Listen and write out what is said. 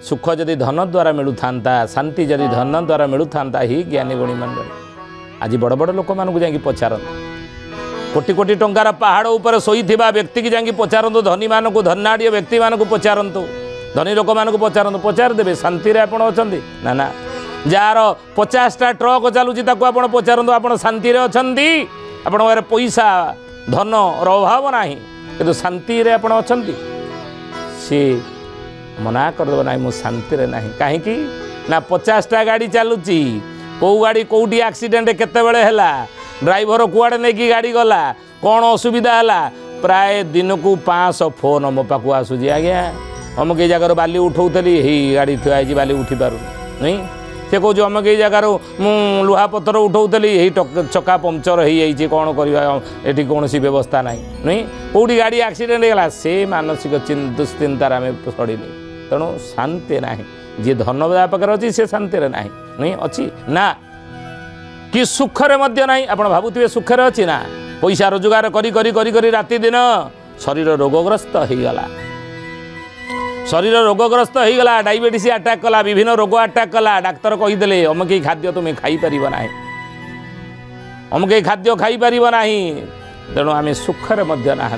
सुख जदि धन द्वारा मिलू था शांति जदि धन द्वारा मिलू था ही ज्ञानी गुणी मंडल आज बड़ बड़ लोक मानू जा पचारत कोटी कोटी टंकार पहाड़ उपर शोईथिबा व्यक्ति की जाकि पचारतु धनी मानक धनाढ़ व्यक्ति मानक पचारतु धनी लोक मानक पचारतु पचार देवे शांति रे आपण अछंती ना ना जार 50टा ट्रक चलुची ताको आपण पचारतु आपण शांति रे अछंती आपण पारे पैसा धन रो अभाव नाही किंतु शांति रे आपण अछंती सी मना करदेव ना मु शांति रे नाही काहेकि ना 50टा गाड़ी चलुची कौ गाड़ी कौटी एक्सीडेंट केते बेले हैला ड्राइवर कुआड़े नहीं कि गाड़ी गला कौन असुविधा है प्राय दिन को 500 फोन मो पाक आसूजी आज्ञा अमुक ये जगार बाली उठाऊली ही गाड़ी थुआई बाली उठी पार नहीं से कौन अमुक ये जगार मुझ लुहा पथर उठाऊली ही चक्का पंक्चर हो कौन कर कौन व्यवस्था ना नहीं कौटी गाड़ी एक्सीडेंट होगा से मानसिक दुश्चिंतार आम पड़िनी तेणु शांति ना जी धन पाखे अच्छी से शांति ना नहीं अच्छी ना कि सुखरे मध्य नहीं आप भावुवे सुखरे अच्छी ना पैसा रोजगार करी करी करी करी राति दिन शरीर रोगग्रस्त हो गला शरीर रोगग्रस्त हो गला डायबिटीज अटैक कला विभिन्न रोग अटैक कला डाक्तर कहीदे अमुक खाद्य तुम्हें खाई पार ना अमुक खाद्य खाई पार ना तेणु आम सुखरे मध्य ना